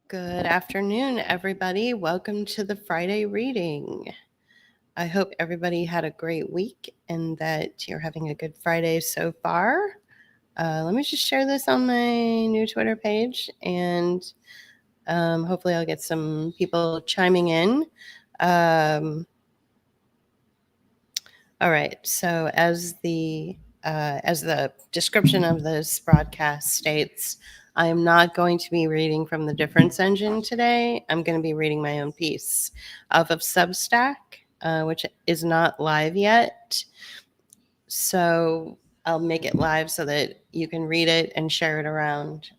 Good afternoon, everybody. Welcome to the Friday reading. I hope everybody had a great week and that you're having a good Friday so far. Let me just share this on my new Twitter page, and hopefully, I'll get some people chiming in. All right. So, as the description of this broadcast states, I am not going to be reading from the difference engine today. I'm going to be reading my own piece off of Substack, which is not live yet. So I'll make it live so that you can read it and share it around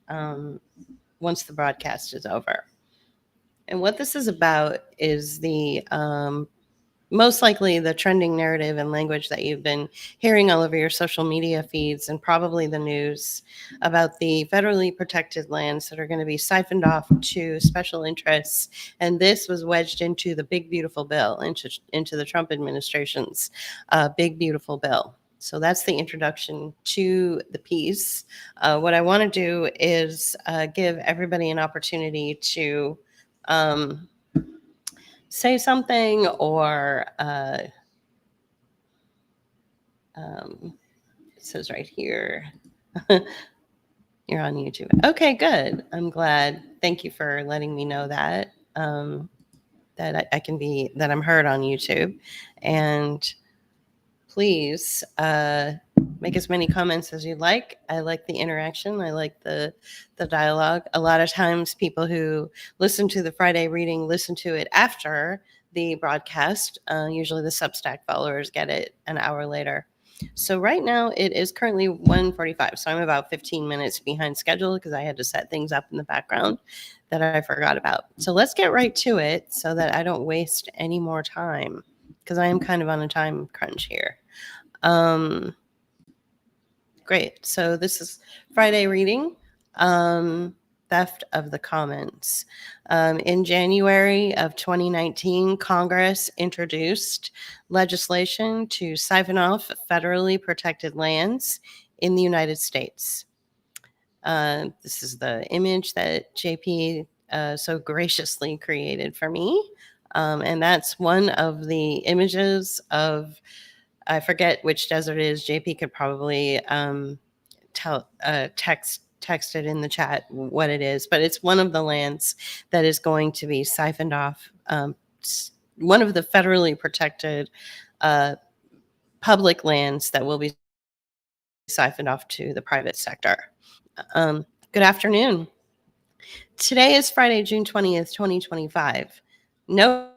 once the broadcast is over. And what this is about is the most likely the trending narrative and language that you've been hearing all over your social media feeds and probably the news about the federally protected lands that are going to be siphoned off to special interests. And this was wedged into the big, beautiful bill, into the Trump administration's big, beautiful bill. So that's the introduction to the piece. What I want to do is give everybody an opportunity to say something or it says right here you're on YouTube. Okay, good. I'm glad. Thank you for letting me know that that I can be that I'm heard on YouTube. And please make as many comments as you'd like. I like the interaction. I like the dialogue. A lot of times people who listen to the Friday reading listen to it after the broadcast. Usually the Substack followers get it an hour later. So right now it is currently 1:45. So I'm about 15 minutes behind schedule because I had to set things up in the background that I forgot about. So let's get right to it so that I don't waste any more time because I am kind of on a time crunch here. Great. So this is Friday reading, Theft of the Commons. In January of 2019, Congress introduced legislation to siphon off federally protected lands in the United States. This is the image that JP so graciously created for me. And that's one of the images of I forget which desert it is. JP could probably text it in the chat what it is, but it's one of the lands that is going to be siphoned off. One of the federally protected public lands that will be siphoned off to the private sector. Good afternoon. Today is Friday, June 20th, 2025. No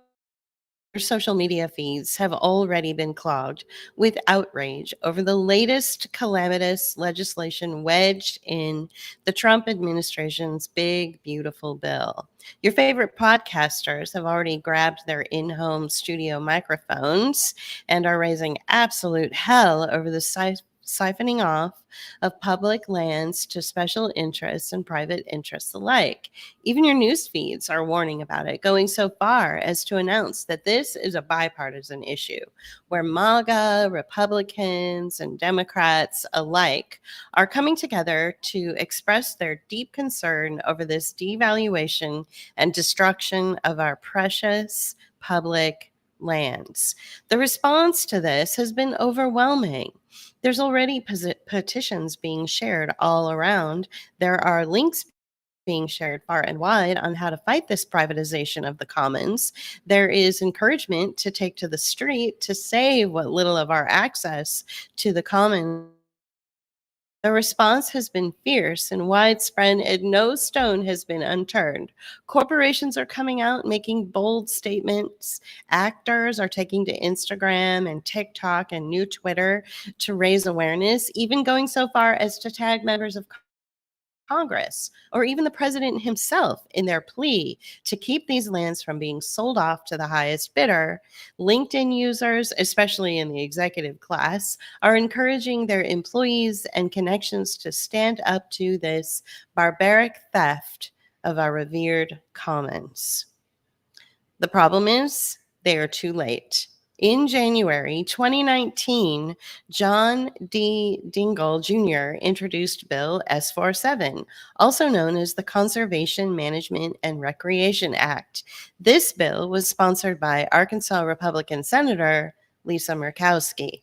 social media feeds have already been clogged with outrage over the latest calamitous legislation wedged in the Trump administration's big, beautiful bill. Your favorite podcasters have already grabbed their in-home studio microphones and are raising absolute hell over the siphoning off of public lands to special interests and private interests alike. Even your news feeds are warning about it, going so far as to announce that this is a bipartisan issue where MAGA, Republicans, and Democrats alike are coming together to express their deep concern over this devaluation and destruction of our precious public lands. The response to this has been overwhelming. There's already petitions being shared all around. There are links being shared far and wide on how to fight this privatization of the commons. There is encouragement to take to the street to save what little of our access to the commons. The response has been fierce and widespread, and no stone has been unturned. Corporations are coming out making bold statements. Actors are taking to Instagram and TikTok and new Twitter to raise awareness, even going so far as to tag members of Congress or even the president himself in their plea to keep these lands from being sold off to the highest bidder. LinkedIn users, especially in the executive class, are encouraging their employees and connections to stand up to this barbaric theft of our revered commons. The problem is they are too late. In January 2019, John D. Dingell Jr. introduced Bill S-47, also known as the Conservation Management and Recreation Act. This bill was sponsored by Arkansas Republican Senator Lisa Murkowski.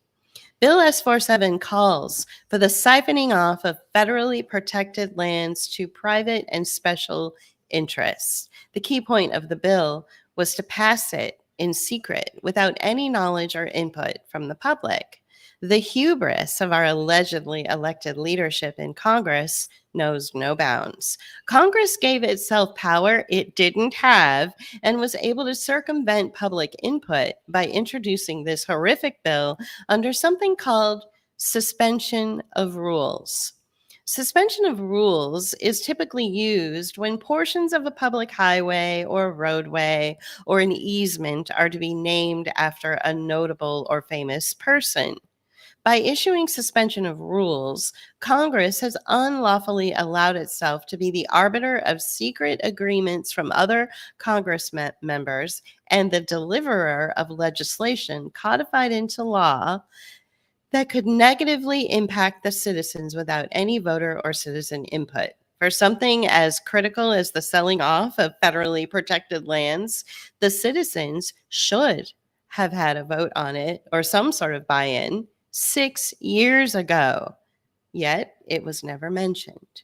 Bill S-47 calls for the siphoning off of federally protected lands to private and special interests. The key point of the bill was to pass it in secret without any knowledge or input from the public. The hubris of our allegedly elected leadership in Congress knows no bounds. Congress gave itself power it didn't have and was able to circumvent public input by introducing this horrific bill under something called suspension of rules. Suspension of rules is typically used when portions of a public highway or roadway or an easement are to be named after a notable or famous person. By issuing suspension of rules, Congress has unlawfully allowed itself to be the arbiter of secret agreements from other Congress members and the deliverer of legislation codified into law that could negatively impact the citizens without any voter or citizen input. For something as critical as the selling off of federally protected lands, the citizens should have had a vote on it or some sort of buy in 6 years ago, yet it was never mentioned.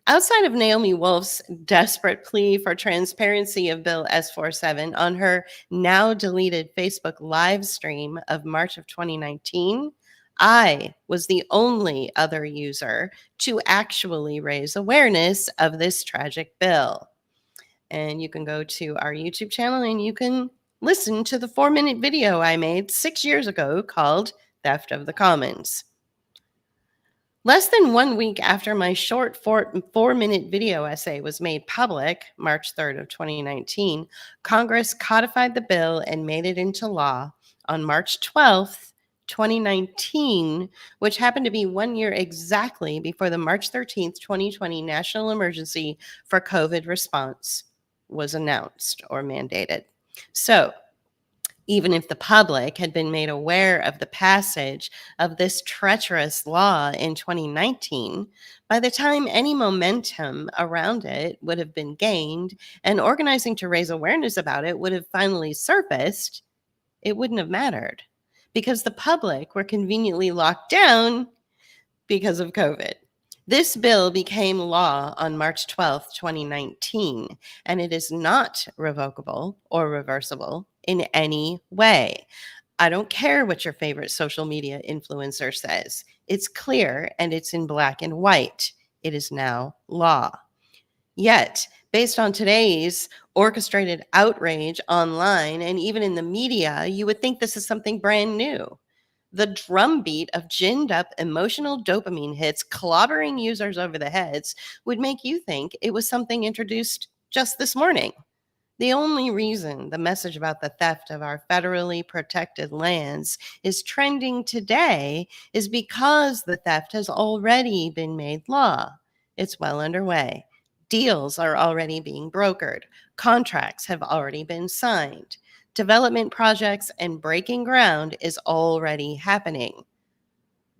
Outside of Naomi Wolf's desperate plea for transparency of Bill S-47 on her now deleted Facebook live stream of March of 2019, I was the only other user to actually raise awareness of this tragic bill. And you can go to our YouTube channel and you can listen to the 4-minute video I made 6 years ago called Theft of the Commons. Less than 1 week after my short 4-minute video essay was made public, March 3rd of 2019, Congress codified the bill and made it into law on March 12th, 2019, which happened to be 1 year exactly before the March 13th, 2020 national emergency for COVID response was announced or mandated. So, even if the public had been made aware of the passage of this treacherous law in 2019, by the time any momentum around it would have been gained and organizing to raise awareness about it would have finally surfaced, it wouldn't have mattered because the public were conveniently locked down because of COVID. This bill became law on March 12th, 2019, and it is not revocable or reversible in any way. I don't care what your favorite social media influencer says. It's clear and it's in black and white. It is now law. Yet, based on today's orchestrated outrage online and even in the media, you would think this is something brand new. The drumbeat of ginned up emotional dopamine hits clobbering users over the heads would make you think it was something introduced just this morning. The only reason the message about the theft of our federally protected lands is trending today is because the theft has already been made law. It's well underway. Deals are already being brokered. Contracts have already been signed. Development projects and breaking ground is already happening.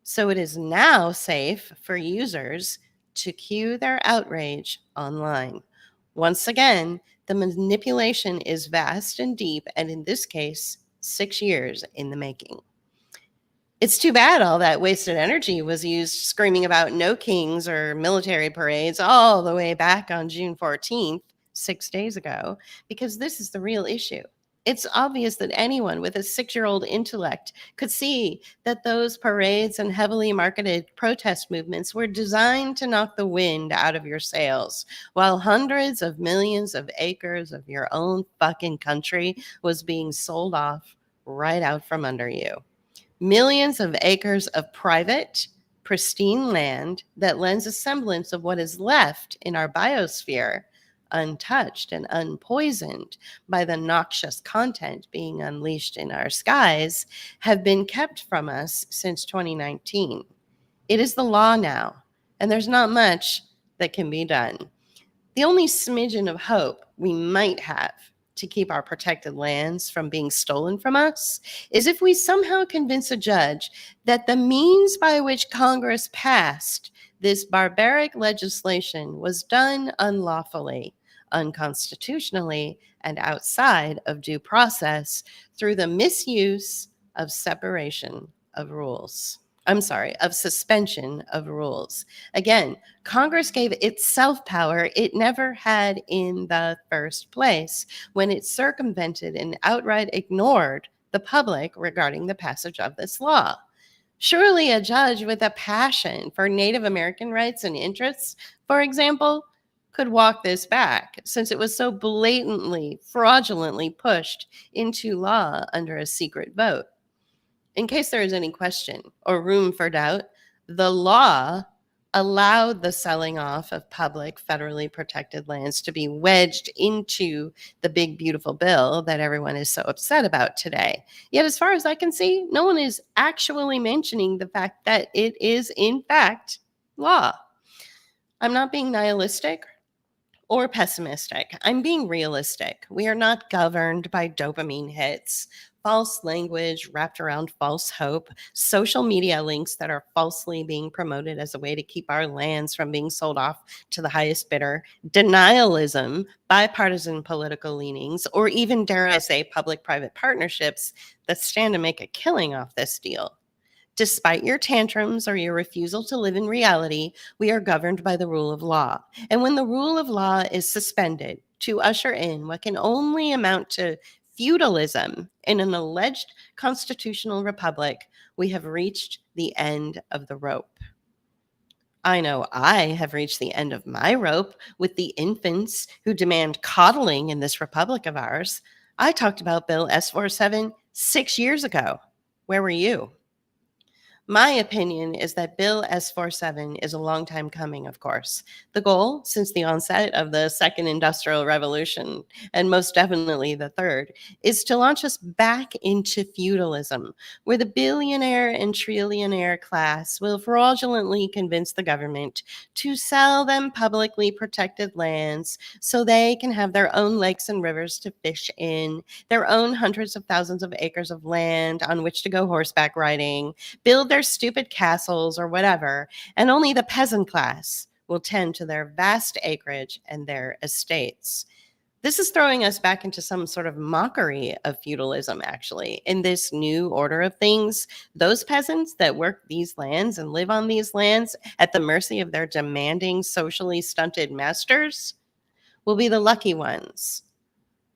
So it is now safe for users to cue their outrage online. Once again, the manipulation is vast and deep, and in this case, 6 years in the making. It's too bad all that wasted energy was used screaming about no kings or military parades all the way back on June 14th, 6 days ago, because this is the real issue. It's obvious that anyone with a 6-year-old intellect could see that those parades and heavily marketed protest movements were designed to knock the wind out of your sails, while hundreds of millions of acres of your own fucking country was being sold off right out from under you. Millions of acres of private, pristine land that lends a semblance of what is left in our biosphere, untouched and unpoisoned by the noxious content being unleashed in our skies, have been kept from us since 2019. It is the law now, and there's not much that can be done. The only smidgen of hope we might have to keep our protected lands from being stolen from us is if we somehow convince a judge that the means by which Congress passed this barbaric legislation was done unlawfully, unconstitutionally, and outside of due process through the misuse of separation of rules. I'm sorry, of suspension of rules. Again, Congress gave itself power it never had in the first place when it circumvented and outright ignored the public regarding the passage of this law. Surely a judge with a passion for Native American rights and interests, for example, could walk this back since it was so blatantly, fraudulently pushed into law under a secret vote. In case there is any question or room for doubt, the law allowed the selling off of public federally protected lands to be wedged into the big beautiful bill that everyone is so upset about today. Yet as far as I can see, no one is actually mentioning the fact that it is in fact law. I'm not being nihilistic or pessimistic. I'm being realistic. We are not governed by dopamine hits, false language wrapped around false hope, social media links that are falsely being promoted as a way to keep our lands from being sold off to the highest bidder, denialism, bipartisan political leanings, or even, dare I say, public-private partnerships that stand to make a killing off this deal. Despite your tantrums or your refusal to live in reality, we are governed by the rule of law. And when the rule of law is suspended to usher in what can only amount to feudalism in an alleged constitutional republic, we have reached the end of the rope. I know I have reached the end of my rope with the infants who demand coddling in this republic of ours. I talked about Bill S-47 6 years ago. Where were you? My opinion is that Bill S-47 is a long time coming, of course. The goal, since the onset of the Second Industrial Revolution, and most definitely the Third, is to launch us back into feudalism, where the billionaire and trillionaire class will fraudulently convince the government to sell them publicly protected lands so they can have their own lakes and rivers to fish in, their own hundreds of thousands of acres of land on which to go horseback riding, build their stupid castles or whatever, and only the peasant class will tend to their vast acreage and their estates. This is throwing us back into some sort of mockery of feudalism, actually. In this new order of things, those peasants that work these lands and live on these lands at the mercy of their demanding, socially stunted masters will be the lucky ones.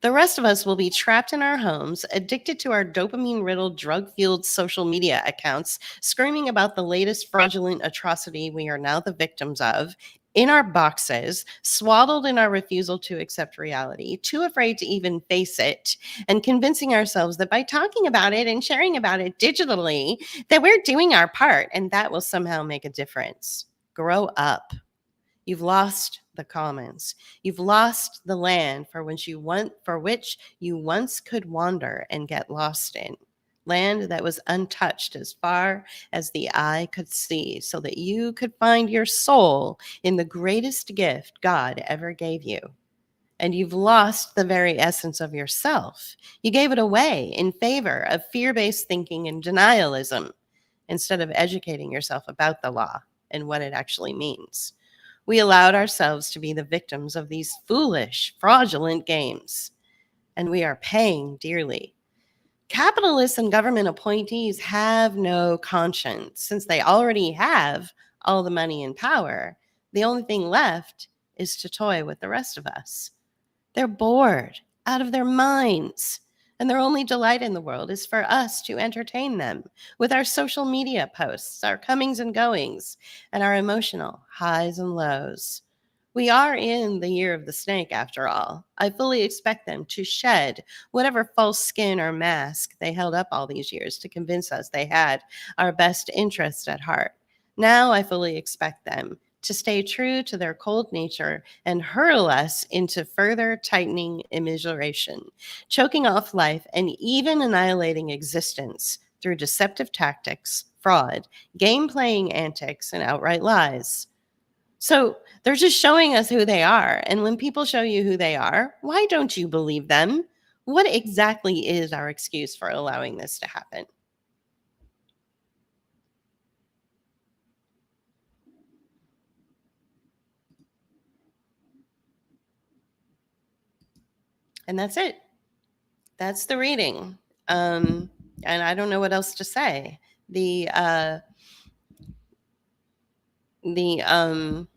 The rest of us will be trapped in our homes, addicted to our dopamine-riddled, drug-fueled social media accounts, screaming about the latest fraudulent atrocity we are now the victims of, in our boxes, swaddled in our refusal to accept reality, too afraid to even face it, and convincing ourselves that by talking about it and sharing about it digitally, that we're doing our part and that will somehow make a difference. Grow up. You've lost the commons. You've lost the land for which you once could wander and get lost in. Land that was untouched as far as the eye could see, so that you could find your soul in the greatest gift God ever gave you. And you've lost the very essence of yourself. You gave it away in favor of fear-based thinking and denialism, instead of educating yourself about the law and what it actually means. We allowed ourselves to be the victims of these foolish, fraudulent games, and we are paying dearly. Capitalists and government appointees have no conscience. Since they already have all the money and power, the only thing left is to toy with the rest of us. They're bored out of their minds, and their only delight in the world is for us to entertain them with our social media posts, our comings and goings, and our emotional highs and lows. We are in the year of the snake, after all. I fully expect them to shed whatever false skin or mask they held up all these years to convince us they had our best interest at heart. Now I fully expect them to stay true to their cold nature and hurl us into further tightening immiseration, choking off life and even annihilating existence through deceptive tactics, fraud, game-playing antics, and outright lies. So they're just showing us who they are. And when people show you who they are, why don't you believe them? what exactly is our excuse for allowing this to happen? And that's it. That's the reading. Um, and I don't know what else to say. The uh, the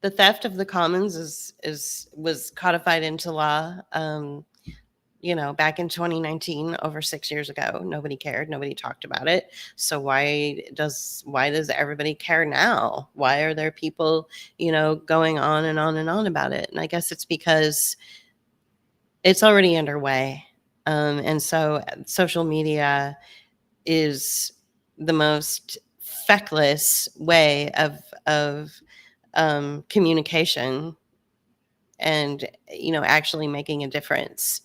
the theft of the commons is was codified into law. Back in 2019, over 6 years ago. Nobody cared. Nobody talked about it. So why does everybody care now? Why are there people going on and on and on about it? And I guess it's because it's already underway. And so social media is the most feckless way of communication and actually making a difference,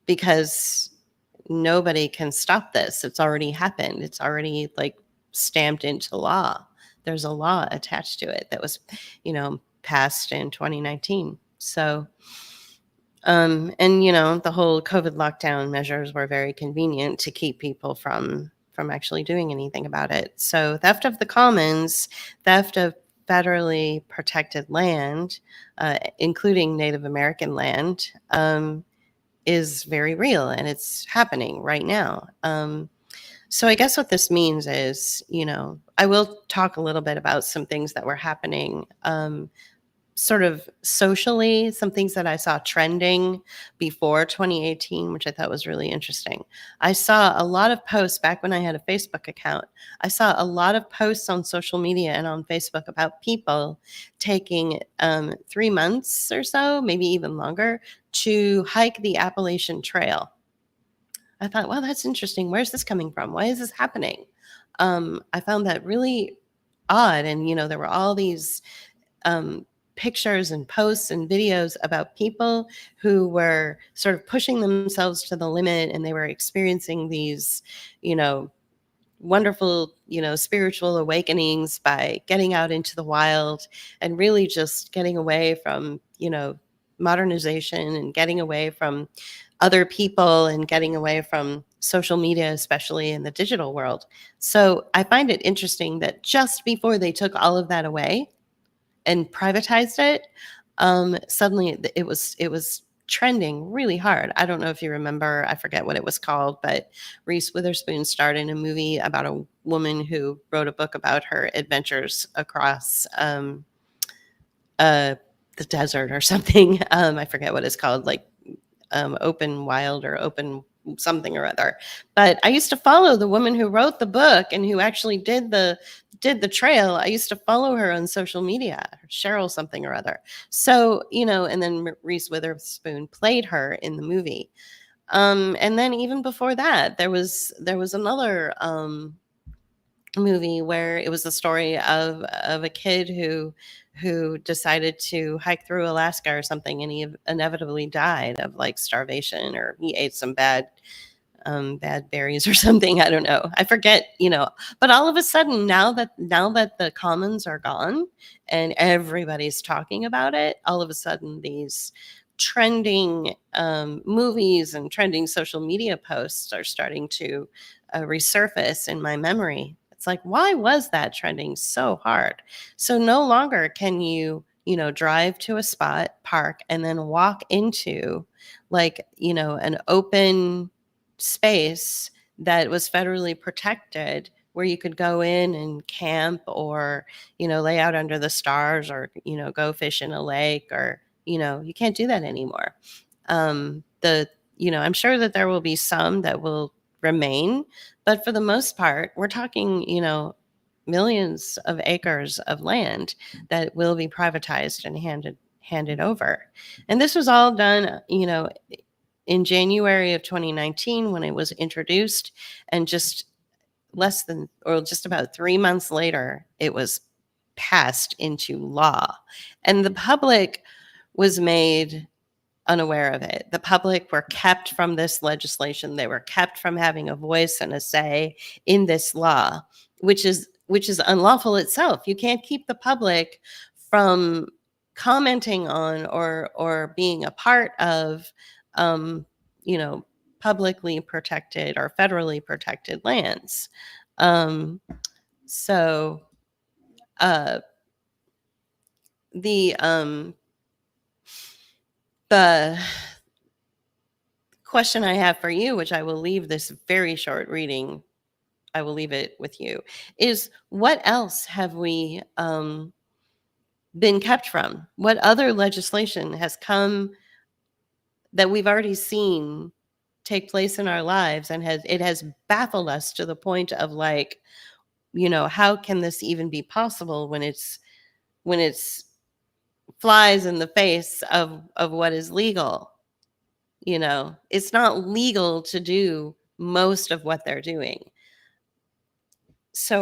because nobody can stop this. It's already happened. It's already like stamped into law. There's a law attached to it that was passed in 2019. So and the whole COVID lockdown measures were very convenient to keep people from actually doing anything about it. So theft of the commons, theft of federally protected land, including Native American land, is very real, and it's happening right now. So I guess what this means is, I will talk a little bit about some things that were happening sort of socially, some things that I saw trending before 2018, which I thought was really interesting. I saw a lot of posts back when I had a Facebook account. I saw a lot of posts on social media and on Facebook about people taking 3 months or so, maybe even longer, to hike the Appalachian Trail. I thought, well, that's interesting. Where's this coming from? Why is this happening? I found that really odd. And, there were all these um, pictures and posts and videos about people who were sort of pushing themselves to the limit, and they were experiencing these, you know, wonderful, spiritual awakenings by getting out into the wild and really just getting away from, modernization, and getting away from other people, and getting away from social media, especially in the digital world. So I find it interesting that just before they took all of that away and privatized it, suddenly it was trending really hard. I don't know if you remember, I forget what it was called, but Reese Witherspoon starred in a movie about a woman who wrote a book about her adventures across uh, the desert or something. I forget what it's called, like open wild or open something or other. But I used to follow the woman who wrote the book and who actually did the trail. I used to follow her on social media, Cheryl something or other. So, and then Reese Witherspoon played her in the movie. And then even before that, there was another movie where it was the story of a kid who decided to hike through Alaska or something, and he inevitably died of like starvation, or he ate some bad berries or something. I don't know. I forget, but all of a sudden, now that the commons are gone and everybody's talking about it, all of a sudden these trending movies and trending social media posts are starting to resurface in my memory. It's like, why was that trending so hard? So no longer can drive to a spot, park, and then walk into like, an open space that was federally protected, where you could go in and camp, or lay out under the stars, or go fish in a lake, or you can't do that anymore. The I'm sure that there will be some that will remain, but for the most part, we're talking millions of acres of land that will be privatized and handed over. And this was all done in January of 2019, when it was introduced, and just just about 3 months later, it was passed into law. And the public was made unaware of it. The public were kept from this legislation. They were kept from having a voice and a say in this law, which is unlawful itself. You can't keep the public from commenting on or being a part of um, publicly protected or federally protected lands. Um, so uh, the the question I have for you, which I will leave this very short reading, I will leave it with you, is what else have we been kept from? What other legislation has come that we've already seen take place in our lives and has baffled us to the point of like, how can this even be possible when it's flies in the face of what is legal? It's not legal to do most of what they're doing. So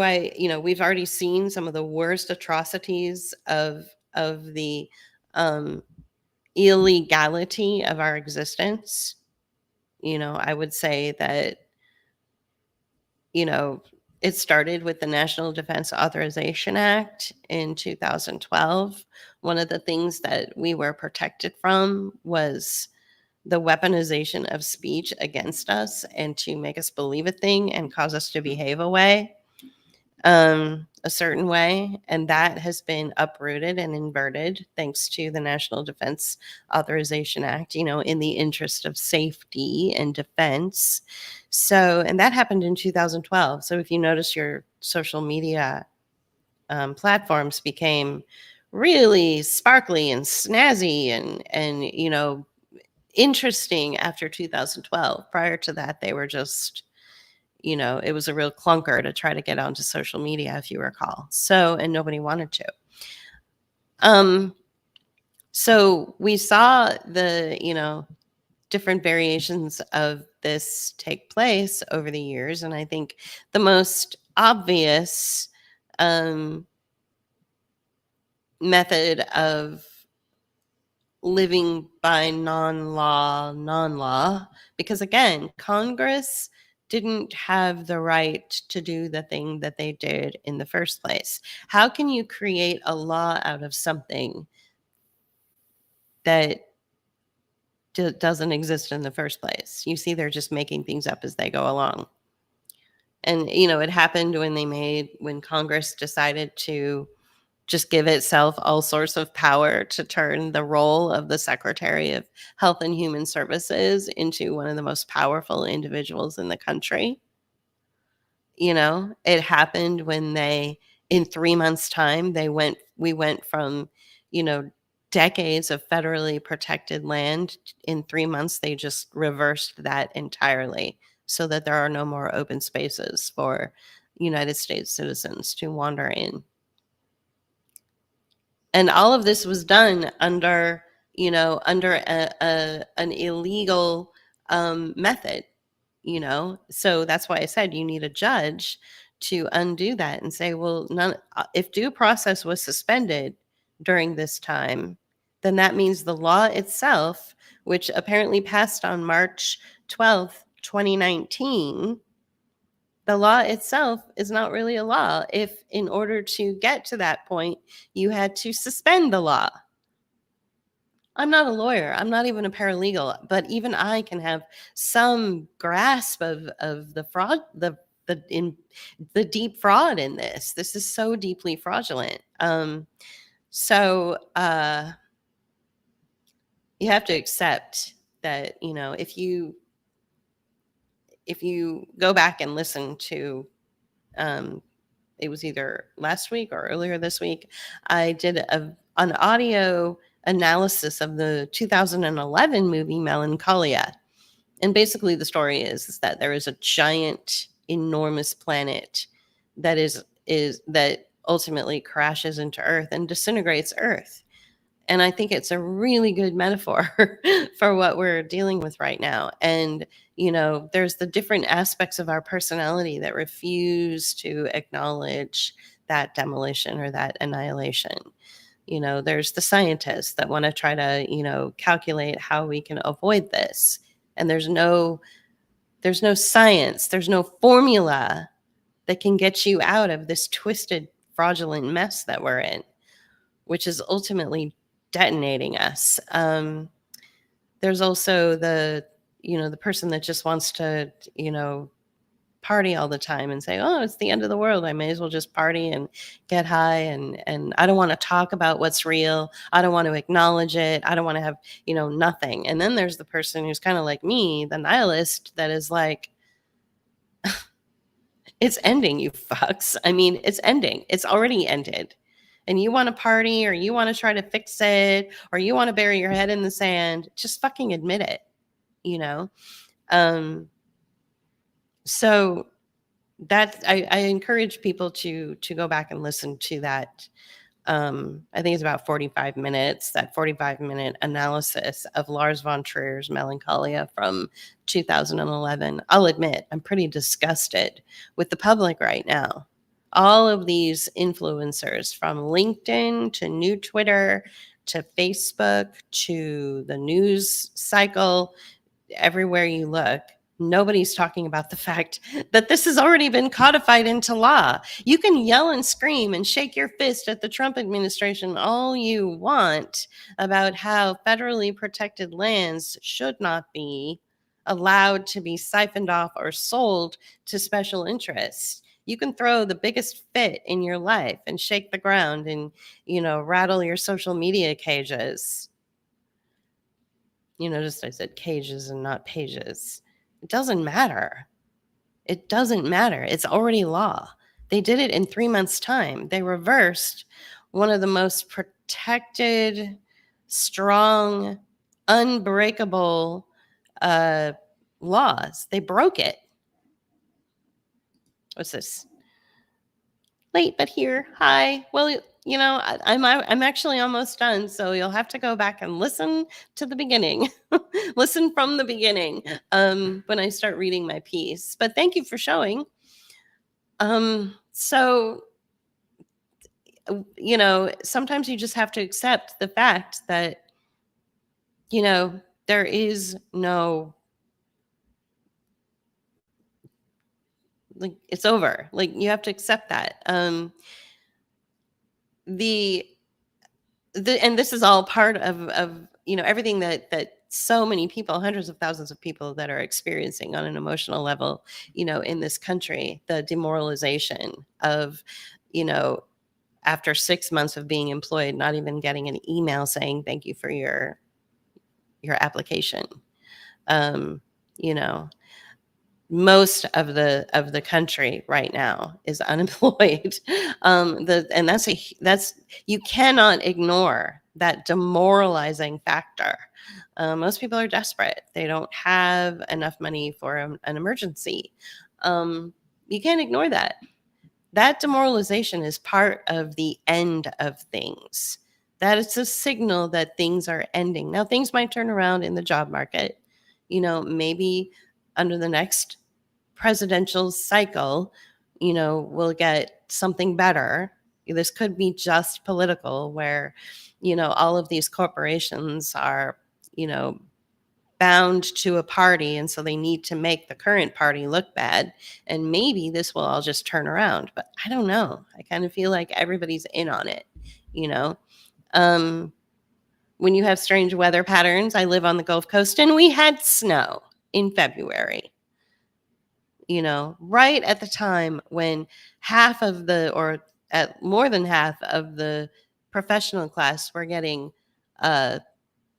we've already seen some of the worst atrocities of the um illegality of our existence. I would say that, you know, it started with the National Defense Authorization Act in 2012. One of the things that we were protected from was the weaponization of speech against us and to make us believe a thing and cause us to behave a certain way. And that has been uprooted and inverted thanks to the National Defense Authorization Act, in the interest of safety and defense. So, and that happened in 2012. So if you notice, your social media platforms became really sparkly and snazzy and interesting after 2012. Prior to that, they were just, it was a real clunker to try to get onto social media, if you recall. So, and nobody wanted to. So we saw the, different variations of this take place over the years. And I think the most obvious method of living by non-law, because again, Congress didn't have the right to do the thing that they did in the first place. How can you create a law out of something that doesn't exist in the first place? You see, they're just making things up as they go along. And it happened when Congress decided to just give itself all sorts of power to turn the role of the Secretary of Health and Human Services into one of the most powerful individuals in the country. It happened when in 3 months' time, we went from, decades of federally protected land. In 3 months, they just reversed that entirely so that there are no more open spaces for United States citizens to wander in. And all of this was done under an illegal method. So that's why I said you need a judge to undo that and say, well, if due process was suspended during this time, then that means the law itself, which apparently passed on March 12th, 2019, the law itself is not really a law if, in order to get to that point, you had to suspend the law. I'm not a lawyer. I'm not even a paralegal, but even I can have some grasp of the fraud, the deep fraud in this. This is so deeply fraudulent. So you have to accept that, if you go back and listen to, it was either last week or earlier this week, I did an audio analysis of the 2011 movie Melancholia. And basically the story is that there is a giant, enormous planet that that ultimately crashes into Earth and disintegrates Earth. And I think it's a really good metaphor for what we're dealing with right now. And, there's the different aspects of our personality that refuse to acknowledge that demolition or that annihilation. There's the scientists that want to try to, calculate how we can avoid this. And there's no science, there's no formula that can get you out of this twisted, fraudulent mess that we're in, which is ultimately detonating us. There's also the the person that just wants to, party all the time and say, "Oh, it's the end of the world. I may as well just party and get high and I don't want to talk about what's real. I don't want to acknowledge it. I don't want to have, nothing." And then there's the person who's kind of like me, the nihilist that is like, "It's ending, you fucks. I mean, it's ending. It's already ended. And you want to party or you want to try to fix it or you want to bury your head in the sand, just fucking admit it, you know?" Um so that I encourage people to go back and listen to that. I think it's about 45 minutes, that 45-minute analysis of Lars von Trier's Melancholia from 2011. I'll admit, I'm pretty disgusted with the public right now. All of these influencers, from LinkedIn to new Twitter to Facebook to the news cycle, everywhere you look, nobody's talking about the fact that this has already been codified into law. You can yell and scream and shake your fist at the Trump administration all you want about how federally protected lands should not be allowed to be siphoned off or sold to special interests. You can throw the biggest fit in your life and shake the ground and, rattle your social media cages. Just I said cages and not pages. It doesn't matter. It doesn't matter. It's already law. They did it in 3 months' time. They reversed one of the most protected, strong, unbreakable laws. They broke it. What's this? Late but here. Hi. Well, I'm actually almost done, so you'll have to go back and listen to the beginning. Listen from the beginning when I start reading my piece. But thank you for showing. So sometimes you just have to accept the fact that there is no, like, it's over. Like, you have to accept that. The and this is all part of everything that so many people, hundreds of thousands of people, that are experiencing on an emotional level, in this country. The demoralization of, after 6 months of being employed, not even getting an email saying thank you for your application. um you know Most of the country right now is unemployed. And that's, you cannot ignore that demoralizing factor. Most people are desperate. They don't have enough money for an emergency. You can't ignore that. That demoralization is part of the end of things. That is a signal that things are ending. Now, things might turn around in the job market. Maybe under the next presidential cycle, we'll get something better. This could be just political, where, all of these corporations are, bound to a party. And so they need to make the current party look bad. And maybe this will all just turn around. But I don't know. I kind of feel like everybody's in on it, you know? Um, when you have strange weather patterns, I live on the Gulf Coast and we had snow in February, right at the time when half of or at more than half of the professional class were getting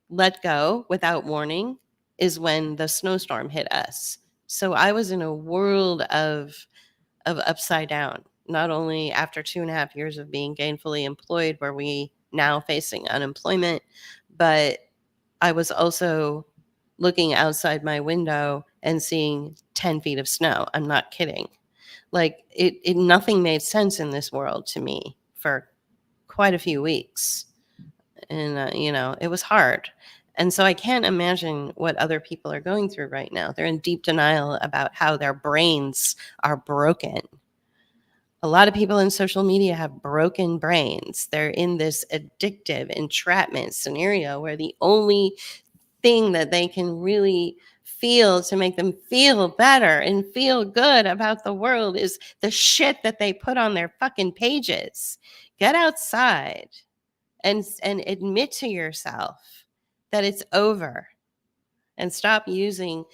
let go without warning, is when the snowstorm hit us. So I was in a world of upside down, not only after 2.5 years of being gainfully employed, where we now facing unemployment, but I was also looking outside my window and seeing 10 feet of snow. I'm not kidding. Like, it nothing made sense in this world to me for quite a few weeks. And, it was hard. And so I can't imagine what other people are going through right now. They're in deep denial about how their brains are broken. A lot of people in social media have broken brains. They're in this addictive entrapment scenario where the only thing that they can really feel to make them feel better and feel good about the world is the shit that they put on their fucking pages. Get outside and admit to yourself that it's over. and stop using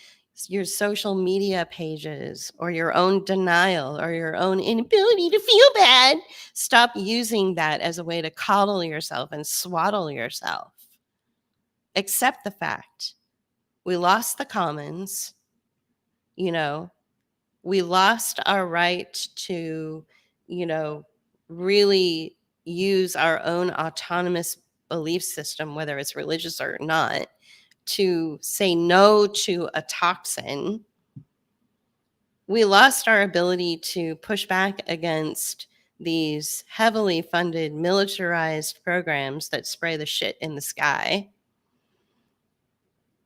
your social media pages or your own denial or your own inability to feel bad. Stop using that as a way to coddle yourself and swaddle yourself. Accept the fact we lost the commons, you know, we lost our right to, really use our own autonomous belief system, whether it's religious or not, to say no to a toxin. We lost our ability to push back against these heavily funded militarized programs that spray the shit in the sky.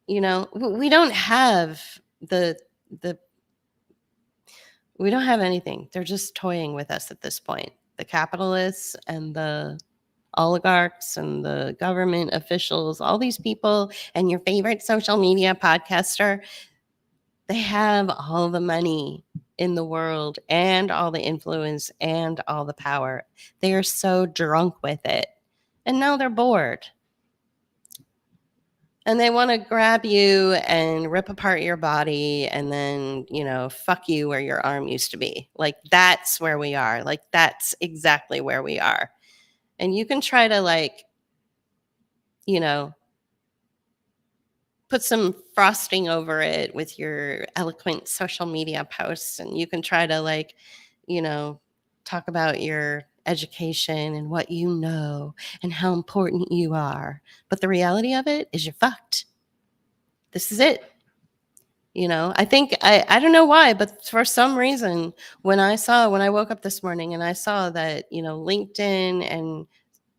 We don't have the the we don't have anything. They're just toying with us at this point. The capitalists and the oligarchs and the government officials, all these people, and your favorite social media podcaster, they have all the money in the world and all the influence and all the power. They are so drunk with it. And now they're bored. And they want to grab you and rip apart your body and then, fuck you where your arm used to be. Like, that's where we are. Like, that's exactly where we are. And you can try to, put some frosting over it with your eloquent social media posts. And you can try to, talk about your education and what you know and how important you are. But the reality of it is you're fucked. This is it. I think I don't know why, but for some reason, when I woke up this morning and I saw that, LinkedIn and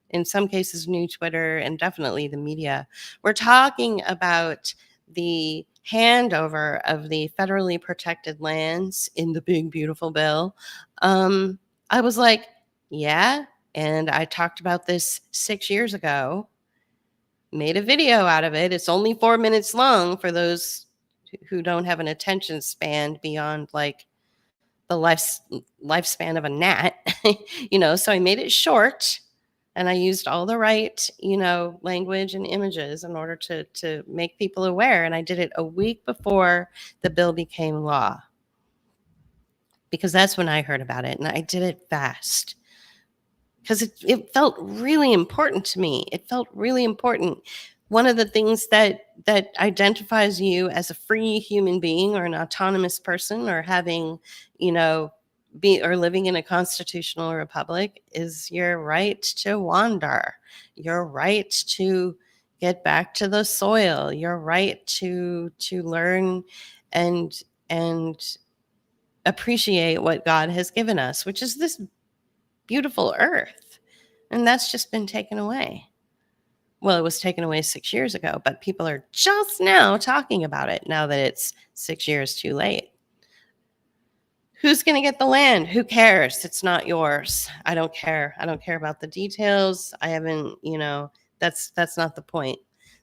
in some cases new Twitter and definitely the media, we're talking about the handover of the federally protected lands in the big, beautiful bill. I was like, yeah. And I talked about this 6 years ago, made a video out of it. It's only 4 minutes long for those who don't have an attention span beyond the lifespan of a gnat, so I made it short and I used all the right, language and images in order to make people aware. And I did it a week before the bill became law because that's when I heard about it. And I did it fast because it felt really important to me. It felt really important. One of the things that identifies you as a free human being or an autonomous person or having, or living in a constitutional republic is your right to wander, your right to get back to the soil, your right to learn and appreciate what God has given us, which is this beautiful earth. And that's just been taken away. Well, it was taken away 6 years ago, but people are just now talking about it now that it's 6 years too late. Who's going to get the land? Who cares? It's not yours. I don't care. I don't care about the details. I haven't, that's not the point.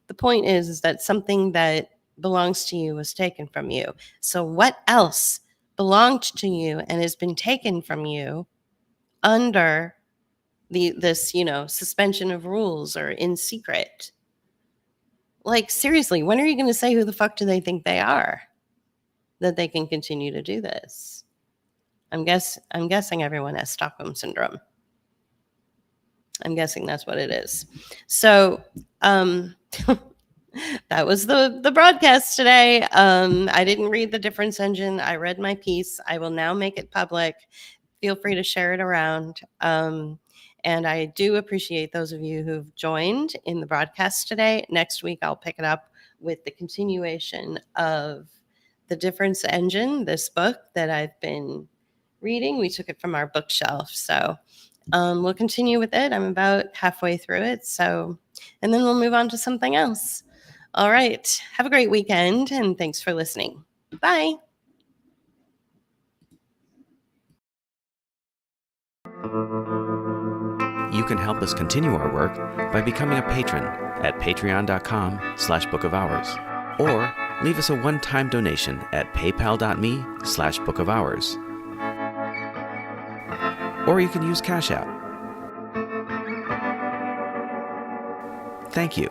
The point is that something that belongs to you was taken from you. So what else belonged to you and has been taken from you under this suspension of rules or in secret? Like, seriously, when are you going to say who the fuck do they think they are that they can continue to do this? I'm guessing everyone has Stockholm syndrome. I'm guessing that's what it is. So that was the broadcast today. I didn't read the difference engine. I read my piece. I will now make it public. Feel free to share it around. And I do appreciate those of you who've joined in the broadcast today. Next week, I'll pick it up with the continuation of The Difference Engine, this book that I've been reading. We took it from our bookshelf. So we'll continue with it. I'm about halfway through it. And then we'll move on to something else. All right. Have a great weekend. And thanks for listening. Bye. You can help us continue our work by becoming a patron at patreon.com/Book of Hours, or leave us a one-time donation at paypal.me/Book of Hours. Or you can use Cash App. Thank you.